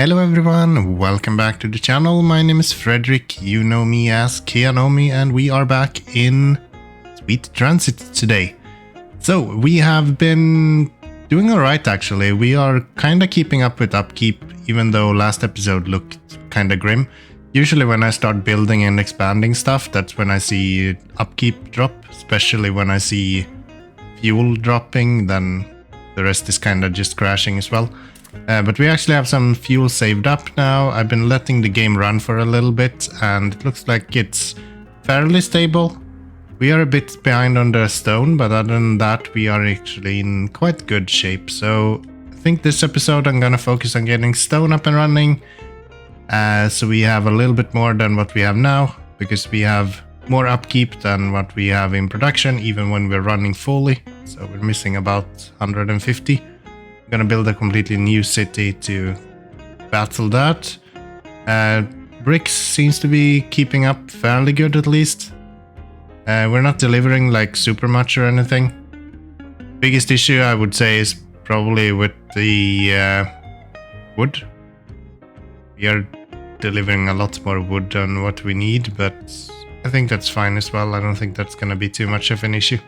Hello everyone, welcome back to the channel. My name is Frederick, you know me as Keanomy, and we are back in Sweet Transit today. So we have been doing alright actually. We are kinda keeping up with Upkeep, even though last episode looked kinda grim. Usually when I start building and expanding stuff, that's when I see Upkeep drop, especially when I see fuel dropping, then the rest is kinda just crashing as well. But we actually have some fuel saved up now. I've been letting the game run for a little bit and it looks like it's fairly stable. We are a bit behind on the stone, but other than that we are actually in quite good shape. So I think this episode I'm gonna focus on getting stone up and running. So we have a little bit more than what we have now, because we have more upkeep than what we have in production, even when we're running fully. So we're missing about 150. I'm gonna build a completely new city to battle that. Bricks seems to be keeping up fairly good at least. We're not delivering like super much or anything. Biggest issue I would say is probably with the wood. We are delivering a lot more wood than what we need, but I think that's fine as well. I don't think that's gonna be too much of an issue.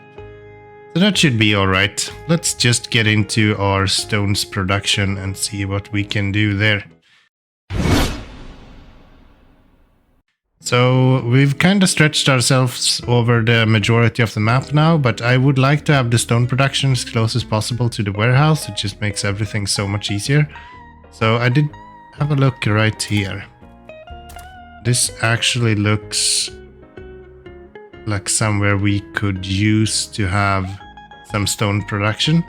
So that should be alright. Let's just get into our stones production and see what we can do there. So we've kind of stretched ourselves over the majority of the map now, but I would like to have the stone production as close as possible to the warehouse. It just makes everything so much easier. So I did have a look right here. This actually looks like somewhere we could use to have some stone production,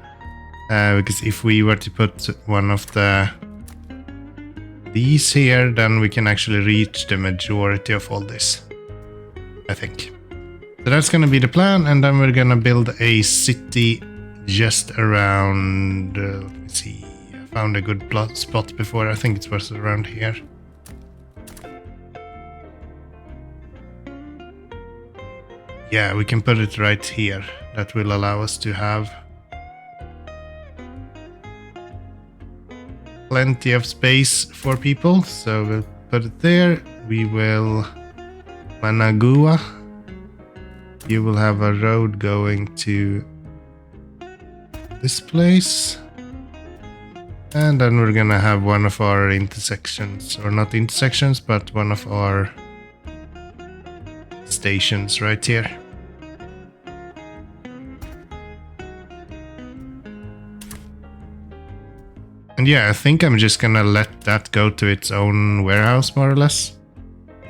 because if we were to put one of these here, then we can actually reach the majority of all this, I think. So that's gonna be the plan, and then we're gonna build a city just around, let me see, I found a good spot before, I think it was around here. Yeah, we can put it right here. That will allow us to have plenty of space for people. So we'll put it there. We will Managua. You will have a road going to this place. And then we're gonna have one of our intersections, or not intersections, but one of our stations right here. And yeah, I think I'm just gonna let that go to its own warehouse, more or less.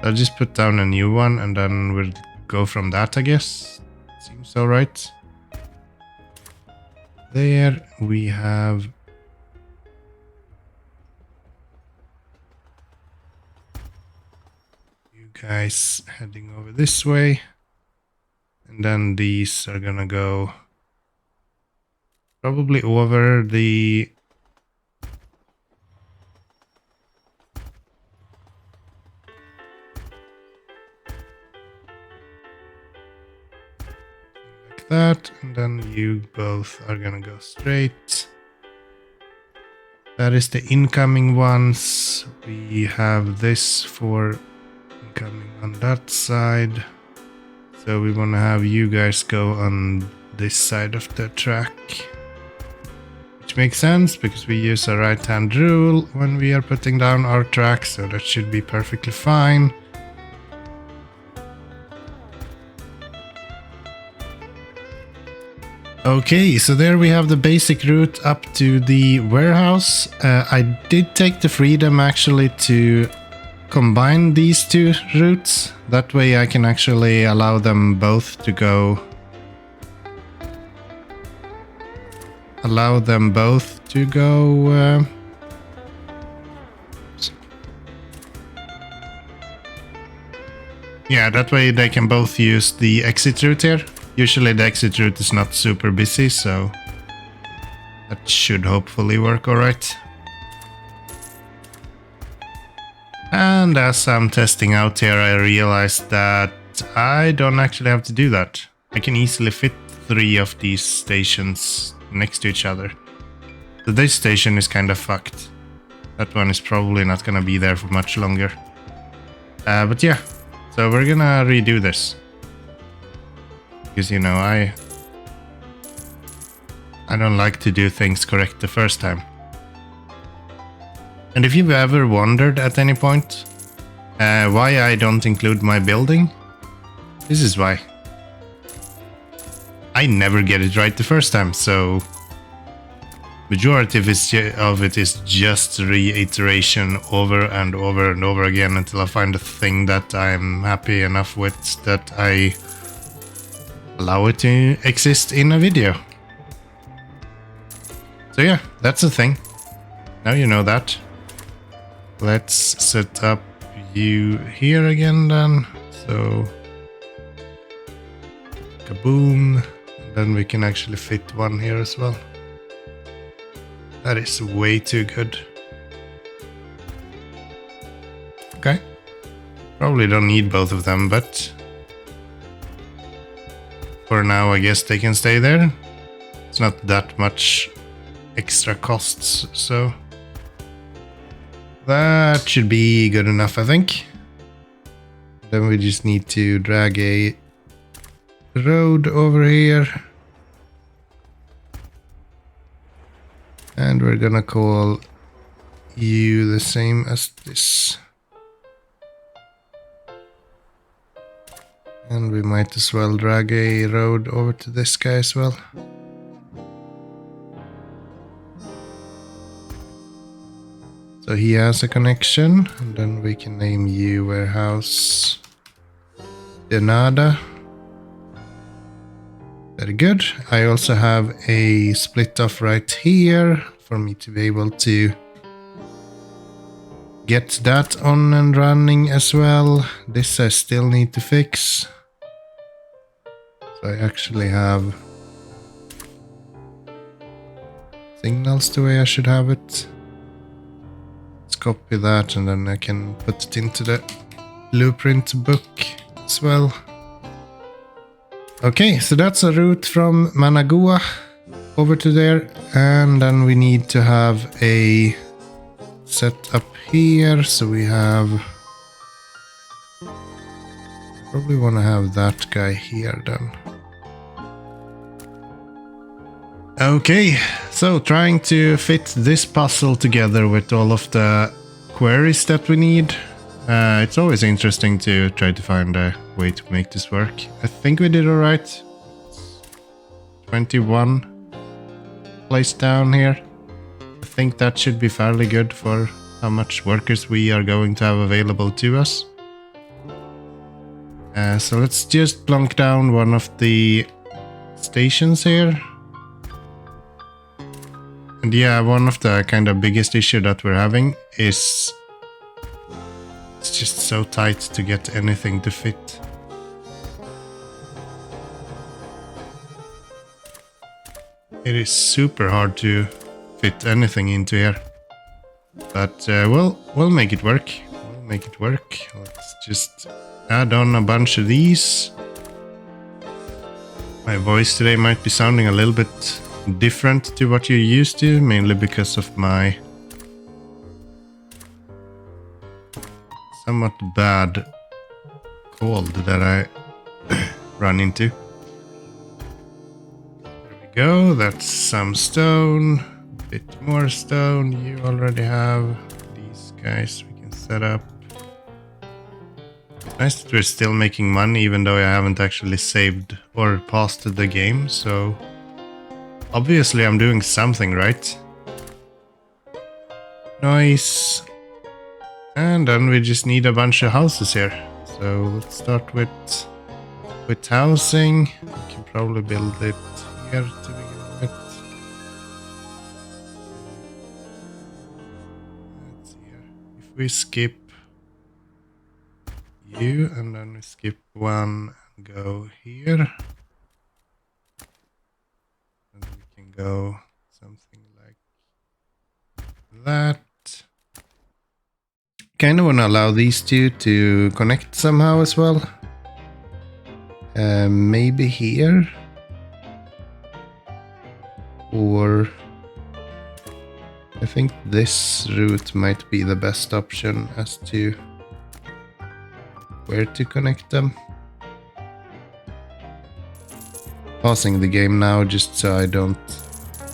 I'll just put down a new one and then we'll go from that, I guess. Seems alright. There we have you guys heading over this way. And then these are gonna go probably over the that, and then you both are gonna go straight. That is the incoming ones. We have this for incoming on that side. So we want to have you guys go on this side of the track. Which makes sense because we use a right-hand rule when we are putting down our track, so that should be perfectly fine. Okay, so there we have the basic route up to the warehouse. I did take the freedom actually to combine these two routes. That way I can actually allow them both to go. Yeah, that way they can both use the exit route here. Usually the exit route is not super busy, so that should hopefully work alright. And as I'm testing out here, I realized that I don't actually have to do that. I can easily fit 3 of these stations next to each other. So this station is kind of fucked. That one is probably not gonna be there for much longer. But yeah, so we're gonna redo this. Because, you know, I don't like to do things correct the first time. And if you've ever wondered at any point why I don't include my building, this is why. I never get it right the first time, so majority of it is just reiteration over and over and over again until I find a thing that I'm happy enough with that I allow it to exist in a video. So yeah, that's the thing. Now you know that. Let's set up you here again then. So kaboom. Then we can actually fit one here as well. That is way too good. Okay. Probably don't need both of them, but for now I guess they can stay there. It's not that much extra costs, so that should be good enough, I think. Then we just need to drag a road over here. And we're gonna call you the same as this. And we might as well drag a road over to this guy as well. So he has a connection, and then we can name you warehouse Denada. Very good. I also have a split off right here for me to be able to get that on and running as well. This I still need to fix. So I actually have signals the way I should have it. Let's copy that and then I can put it into the blueprint book as well. Okay, so that's a route from Managua over to there, and then we need to have a set up here, so we have probably want to have that guy here then. Okay, so trying to fit this puzzle together with all of the queries that we need. It's always interesting to try to find a way to make this work. I think we did alright. 21 placed down here. I think that should be fairly good for how much workers we are going to have available to us. So let's just plonk down one of the stations here. And yeah, one of the kind of biggest issue that we're having is it's just so tight to get anything to fit. It is super hard to fit anything into here. But we'll make it work. We'll make it work. Let's just add on a bunch of these. My voice today might be sounding a little bit different to what you're used to, mainly because of my somewhat bad cold that I run into. There we go, that's some stone, a bit more stone. You already have these guys we can set up. Nice that we're still making money even though I haven't actually saved or paused the game, so obviously I'm doing something right. Nice. And then we just need a bunch of houses here. So let's start with housing. We can probably build it here to begin with. Let's see here. If we skip you and then we skip one and go here. And we can go something like that. Kind of want to allow these two to connect somehow as well. Maybe here. Or I think this route might be the best option as to where to connect them. Pausing the game now just so I don't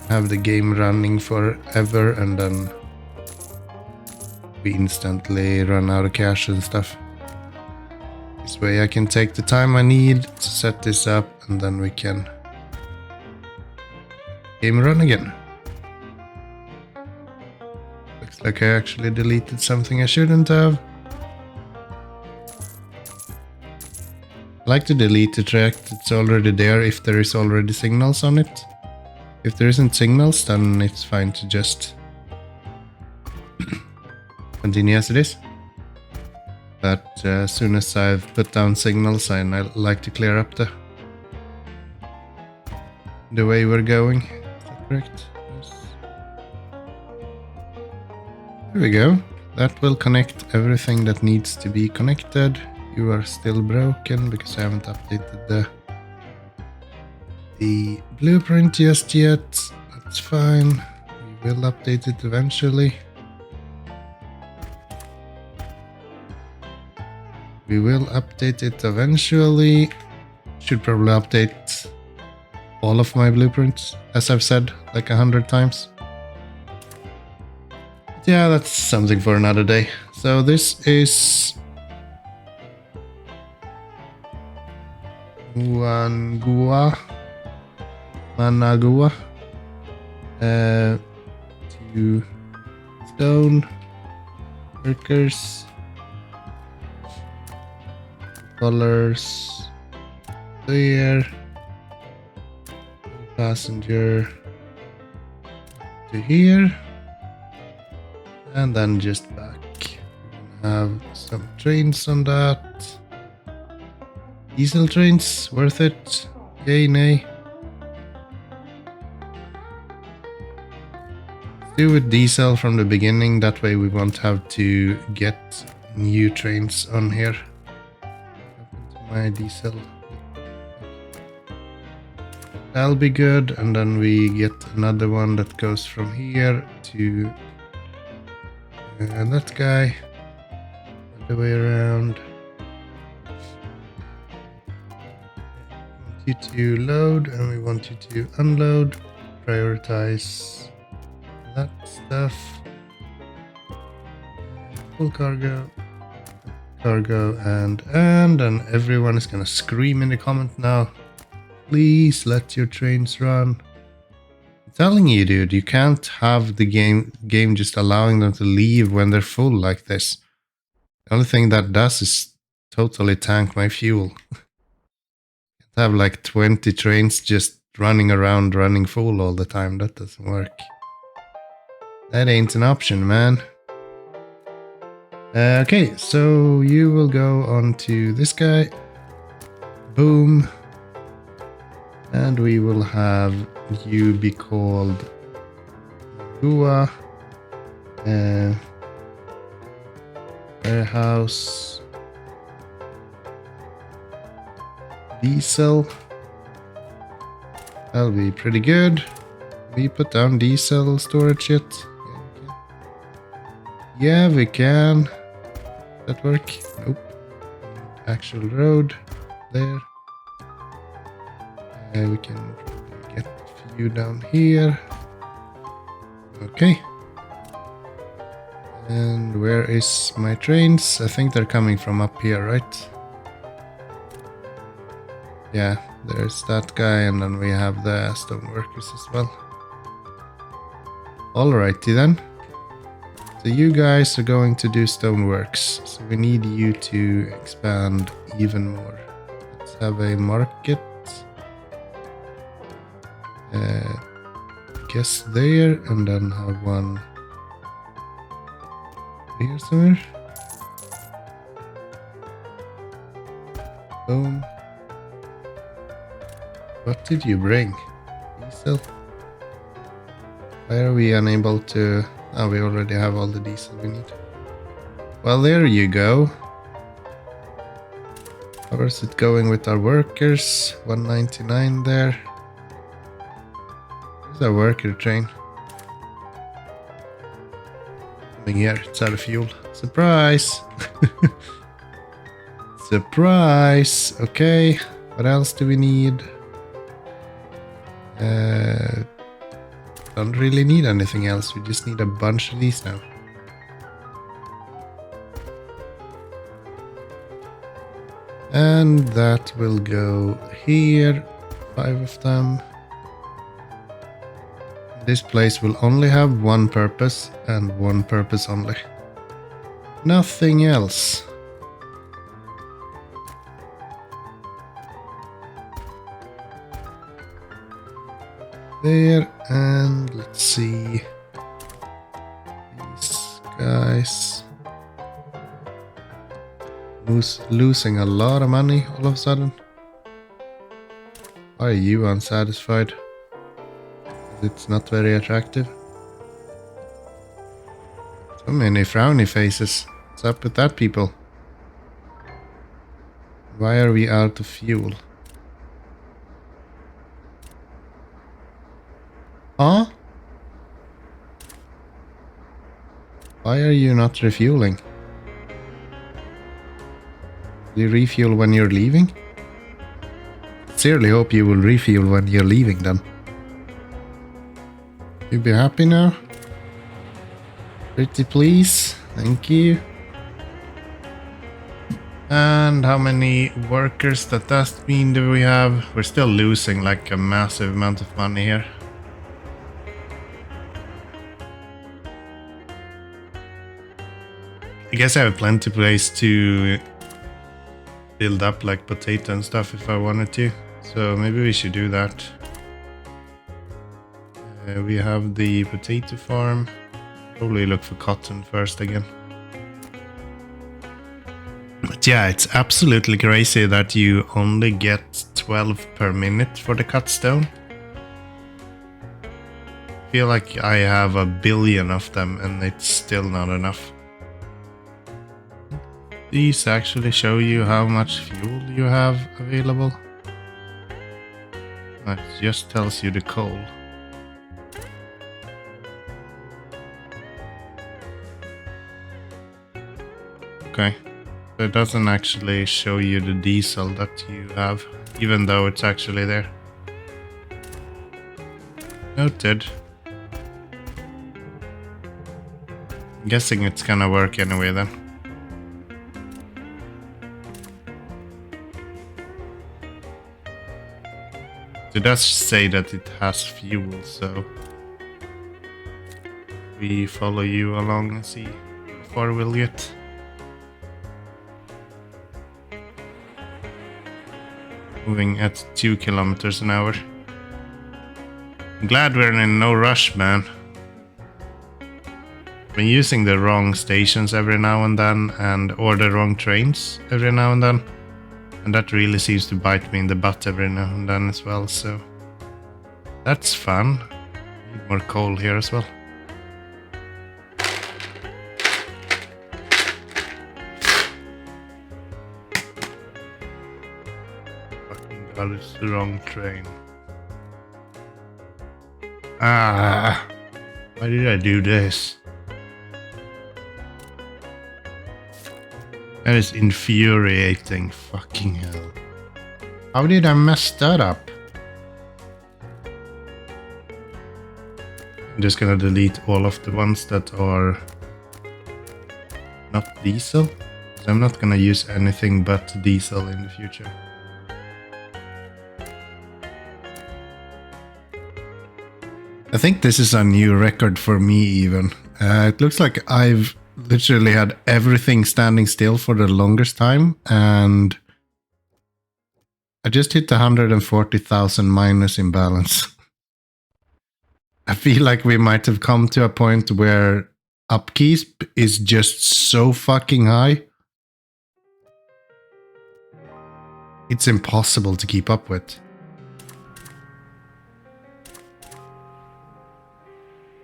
have the game running forever and then we instantly run out of cache and stuff. This way I can take the time I need to set this up and then we can game run again. Looks like I actually deleted something I shouldn't have. I like to delete the track that's already there if there is already signals on it. If there isn't signals, then it's fine to just continue as it is. But as soon as I've put down signals, I like to clear up the way we're going. Is that correct? Yes. There we go. That will connect everything that needs to be connected. You are still broken because I haven't updated the blueprint just yet. That's fine. We will update it eventually. Should probably update all of my blueprints, as I've said like 100 times. But yeah, that's something for another day. So this is Managua, 2 stone workers, colors there, passenger to here, and then just back. We're gonna have some trains on that. Diesel trains, worth it? Yay, nay? Do with diesel from the beginning, that way we won't have to get new trains on here. Open to my diesel. That'll be good, and then we get another one that goes from here to that guy, the way around. We want you to load and we want you to unload. Prioritize that stuff. Full cargo, and everyone is gonna scream in the comment now. Please let your trains run. I'm telling you, dude, you can't have the game just allowing them to leave when they're full like this. The only thing that does is totally tank my fuel. Can't have like 20 trains just running around running full all the time. That doesn't work. That ain't an option, man. Okay, so you will go on to this guy. Boom. And we will have you be called Gua. Warehouse. Diesel. That'll be pretty good. We put down diesel storage yet? Yeah, we can. Does that work? Nope. Actual road there. We can probably get a few down here. Okay. And where is my trains? I think they're coming from up here, right? Yeah, there's that guy, and then we have the stone workers as well. Alrighty then. So you guys are going to do stoneworks, so we need you to expand even more. Let's have a market. Guess there, and then have one here somewhere. Boom. What did you bring? Diesel? Why are we unable to... Oh, we already have all the diesel we need. Well, there you go. How is it going with our workers? 199 there. There's a worker train. Thing here, it's out of fuel. Surprise! Surprise! Okay, what else do we need? Don't really need anything else, we just need a bunch of these now. And that will go here, 5 of them. This place will only have one purpose and one purpose only. Nothing else. There, and let's see. These guys. Losing a lot of money all of a sudden. Why are you unsatisfied? It's not very attractive. So many frowny faces. What's up with that, people? Why are we out of fuel? Huh? Why are you not refueling? Do you refuel when you're leaving? Sincerely hope you will refuel when you're leaving then. You be happy now? Pretty please. Thank you. And how many workers does mean do we have? We're still losing like a massive amount of money here. I guess I have plenty of place to build up like potato and stuff if I wanted to. So maybe we should do that. We have the potato farm. Probably look for cotton first again. But yeah, it's absolutely crazy that you only get 12 per minute for the cut stone. I feel like I have a billion of them and it's still not enough. These actually show you how much fuel you have available. It just tells you the coal. Okay, so it doesn't actually show you the diesel that you have, even though it's actually there. Noted. I'm guessing it's gonna work anyway then. It does say that it has fuel, so we follow you along and see how far we'll get. Moving at 2 kilometers an hour. I'm glad we're in no rush, man. Been using the wrong stations every now and then, or the wrong trains every now and then. And that really seems to bite me in the butt every now and then as well, so that's fun. Need more coal here as well. Fucking god, it's the wrong train. Ah, why did I do this? That is infuriating. Fucking hell. How did I mess that up? I'm just gonna delete all of the ones that are not diesel. So I'm not gonna use anything but diesel in the future. I think this is a new record for me even. It looks like I've literally had everything standing still for the longest time, and I just hit 140,000 minus imbalance. I feel like we might have come to a point where upkeep is just so fucking high. It's impossible to keep up with.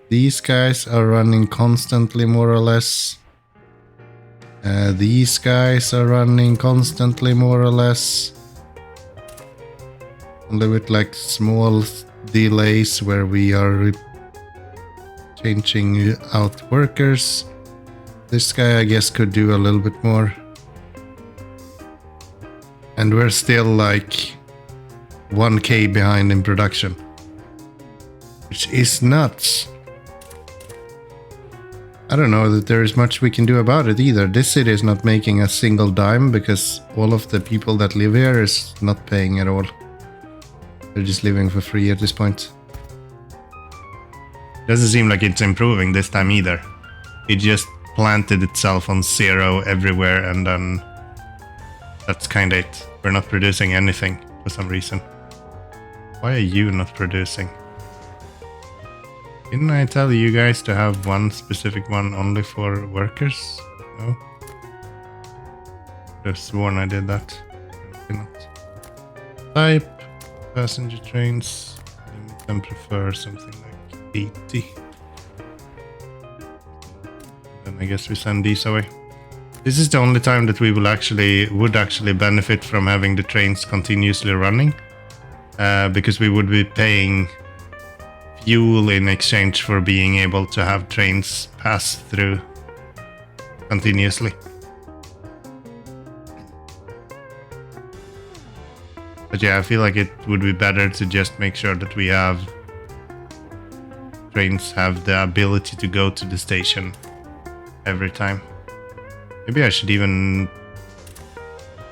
These guys are running constantly, more or less. These guys are running constantly, more or less. Only with like small delays where we are changing out workers. This guy, I guess, could do a little bit more. And we're still like 1k behind in production. Which is nuts. I don't know that there is much we can do about it either. This city is not making a single dime because all of the people that live here is not paying at all. They're just living for free at this point. Doesn't seem like it's improving this time either. It just planted itself on 0 everywhere and then that's kinda it. We're not producing anything for some reason. Why are you not producing? Didn't I tell you guys to have one specific one only for workers? No? I've sworn I did that. Maybe not. Type, passenger trains, limit and prefer something like 80. Then I guess we send these away. This is the only time that we would actually benefit from having the trains continuously running. Because we would be paying fuel in exchange for being able to have trains pass through continuously. But yeah, I feel like it would be better to just make sure that we have trains have the ability to go to the station every time. Maybe I should even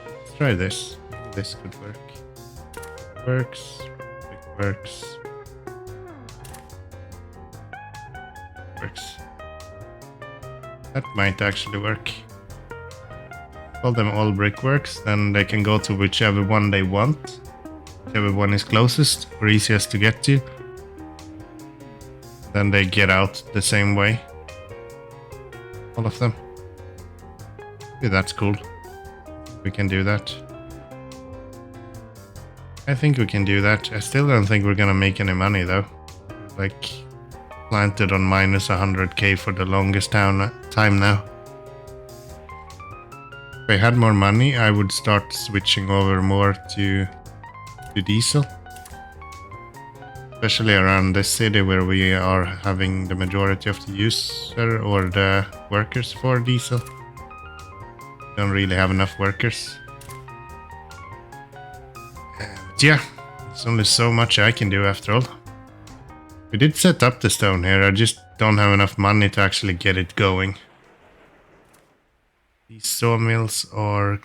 let's try this. This could work. Works. It works. Works. That might actually work. Call them all brickworks, then they can go to whichever one they want. Whichever one is closest or easiest to get to. Then they get out the same way. All of them. Yeah, that's cool. We can do that. I think we can do that. I still don't think we're gonna make any money though. Like, planted on minus 100k for the longest time now. If I had more money, I would start switching over more to diesel. Especially around this city where we are having the majority of the user or the workers for diesel. Don't really have enough workers. But yeah, there's only so much I can do after all. We did set up the stone here, I just don't have enough money to actually get it going. These sawmills are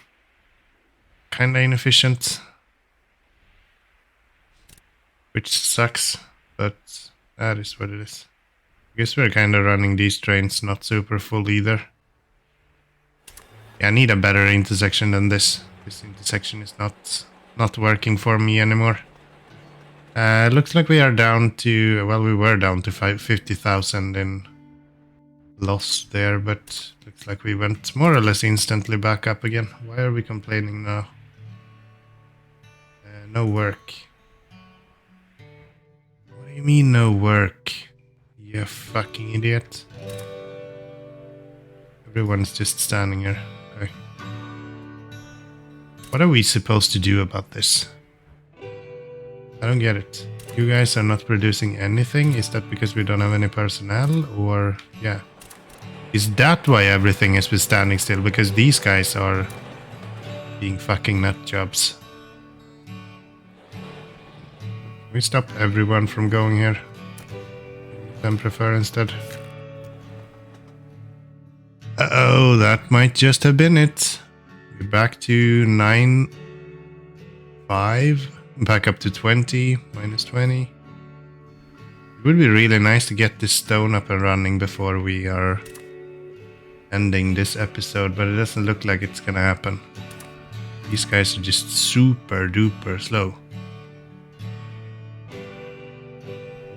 kinda inefficient. Which sucks, but that is what it is. I guess we're kinda running these trains not super full either. Yeah, I need a better intersection than this. This intersection is not working for me anymore. Looks like we are down to, well, we were down to 50,000 in loss there, but looks like we went more or less instantly back up again. Why are we complaining now? No work. What do you mean no work? You fucking idiot. Everyone's just standing here. Okay. What are we supposed to do about this? I don't get it. You guys are not producing anything? Is that because we don't have any personnel? Or, yeah. Is that why everything has been standing still? Because these guys are being fucking nut jobs. Can we stop everyone from going here? Then prefer instead. Uh-oh, that might just have been it. We're back to 9.5. Back up to 20, minus 20. It would be really nice to get this stone up and running before we are ending this episode, but it doesn't look like it's gonna happen. These guys are just super duper slow.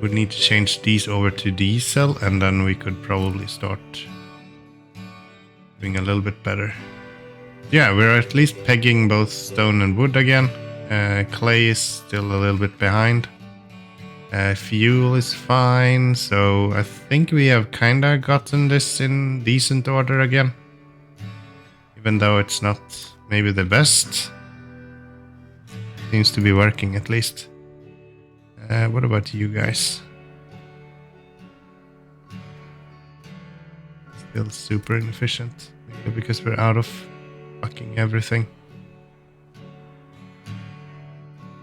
Would need to change these over to diesel and then we could probably start doing a little bit better. Yeah, we're at least pegging both stone and wood again. Clay is still a little bit behind. Fuel is fine, so I think we have kinda gotten this in decent order again. Even though it's not maybe the best. Seems to be working at least. What about you guys? Still super inefficient. Maybe because we're out of fucking everything.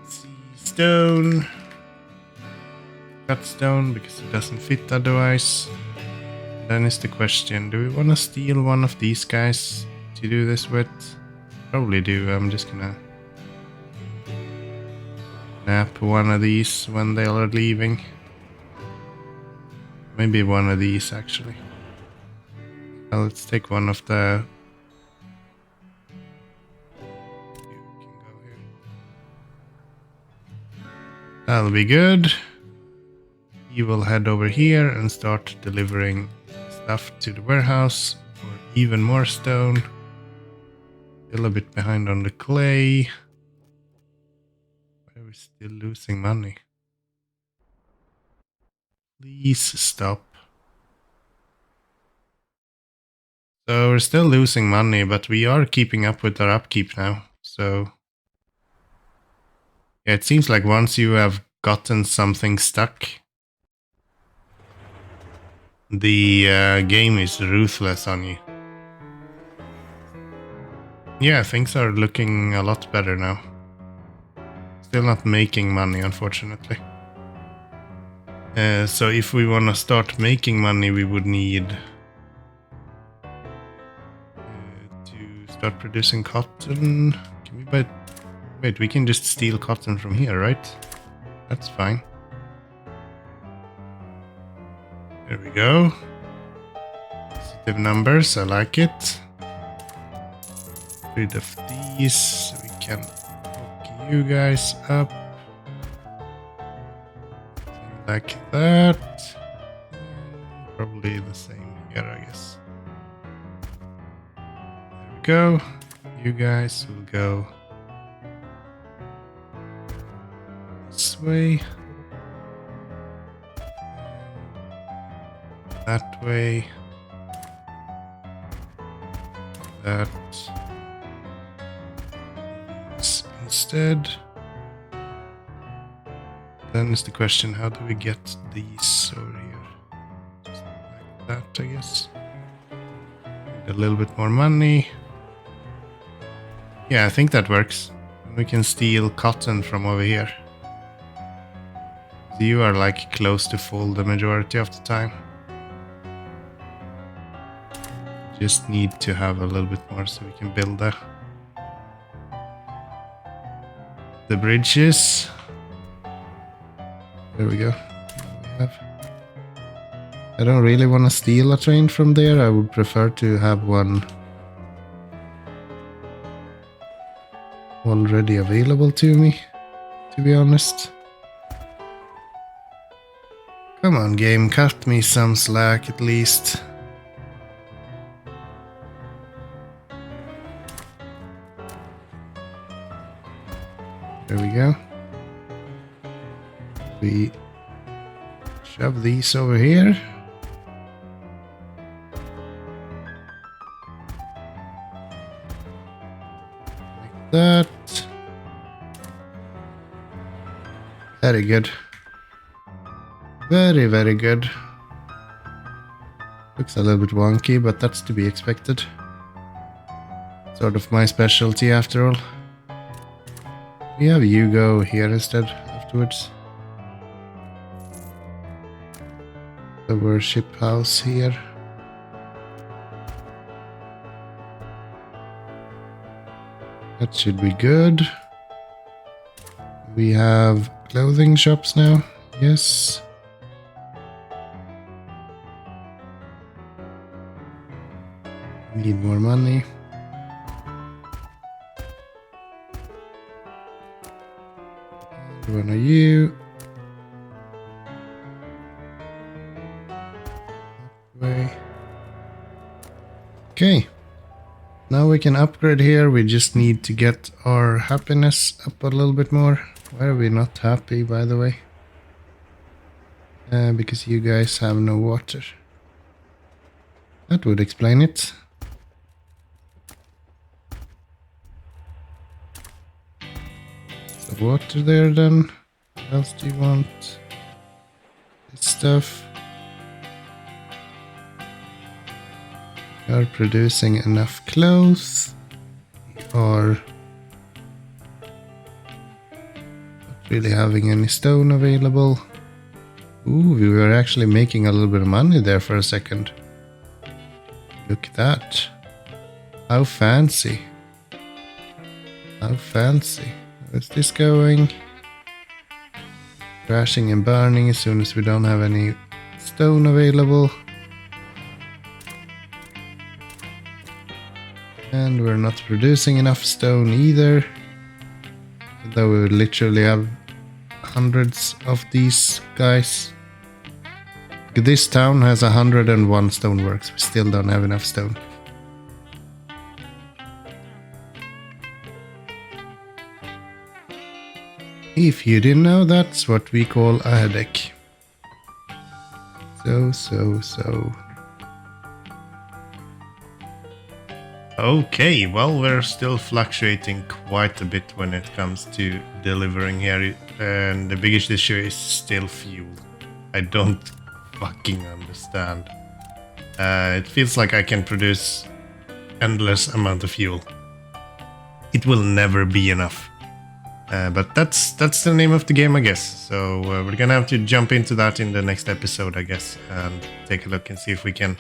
Let's see, stone. Cut stone because it doesn't fit otherwise. Then is the question, do we want to steal one of these guys to do this with? Probably do. I'm just gonna nap one of these when they are leaving. Maybe one of these actually. Well, let's take one of the... You can go here. That'll be good. You will head over here and start delivering stuff to the warehouse for even more stone. Still a bit behind on the clay. Why are we still losing money? Please stop. So we're still losing money, but we are keeping up with our upkeep now. So yeah, it seems like once you have gotten something stuck, the game is ruthless on you. Yeah, things are looking a lot better now. Still not making money, unfortunately. So if we want to start making money, we would need to start producing cotton. Can we buy... Wait, we can just steal cotton from here, right? That's fine. There we go. Positive numbers, I like it. Rid of these, so we can hook you guys up. Like that. Probably the same here, I guess. There we go. You guys will go this way. That way. That. This instead. Then is the question, how do we get these over here? Just like that, I guess. Need a little bit more money. Yeah, I think that works. We can steal cotton from over here. So you are like close to full the majority of the time. Just need to have a little bit more so we can build the bridges. There we go. I don't really want to steal a train from there. I would prefer to have one already available to me, to be honest. Come on, game, cut me some slack at least. There we go. We shove these over here. Like that. Very good. Very, very good. Looks a little bit wonky, but that's to be expected. Sort of my specialty after all. We have you go here instead afterwards. The worship house here. That should be good. We have clothing shops now. Yes. Need more money. One of you. Way. Okay. Now we can upgrade here. We just need to get our happiness up a little bit more. Why are we not happy, by the way? Because you guys have no water. That would explain it. So water there then. What else do you want? This stuff. are producing enough clothes. We are not really having any stone available. Ooh, we were actually making a little bit of money there for a second. Look at that. How fancy. How fancy. Where's this going? Crashing and burning as soon as we don't have any stone available. And we're not producing enough stone either. Though we literally have hundreds of these guys. This town has 101 stoneworks. We still don't have enough stone. If you didn't know, that's what we call a headache. So. Okay, well, we're still fluctuating quite a bit when it comes to delivering here, and the biggest issue is still fuel. I don't fucking understand. It feels like I can produce endless amount of fuel. It will never be enough. But that's the name of the game, I guess. So we're gonna have to jump into that in the next episode, I guess, and take a look and see if we can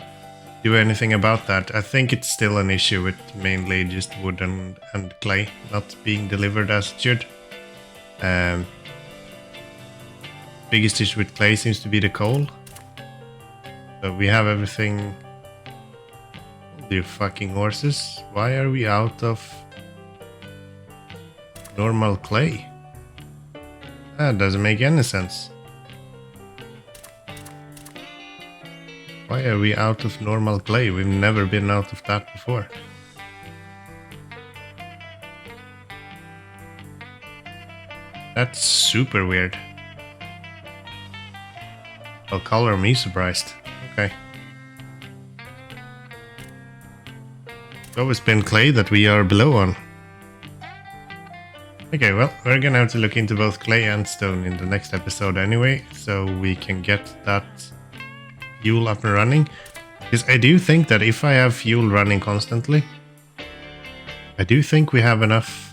do anything about that. I think it's still an issue with mainly just wood and clay not being delivered as it should. Biggest issue with clay seems to be the coal. So we have everything. You fucking horses. Why are we out of normal clay? That doesn't make any sense. Why are we out of normal clay? We've never been out of that before. That's super weird. Well, color me surprised. Okay. It's always been clay that we are below on. Okay, well, we're gonna have to look into both clay and stone in the next episode anyway, so we can get that fuel up and running. Because I do think that if I have fuel running constantly, I do think we have enough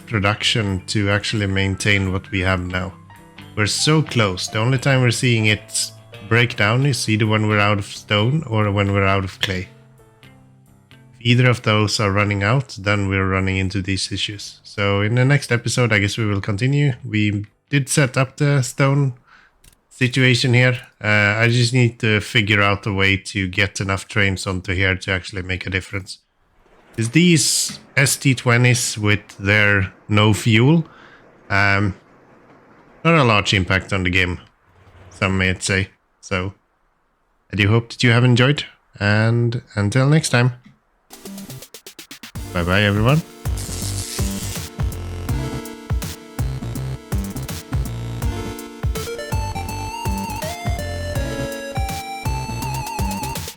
production to actually maintain what we have now. We're so close. The only time we're seeing it break down is either when we're out of stone or when we're out of clay. If either of those are running out, then we're running into these issues. So in the next episode, I guess we will continue. We did set up the stone situation here. I just need to figure out a way to get enough trains onto here to actually make a difference. Is these ST20s with their no fuel, not a large impact on the game, some might say. So I do hope that you have enjoyed, and until next time, bye bye everyone.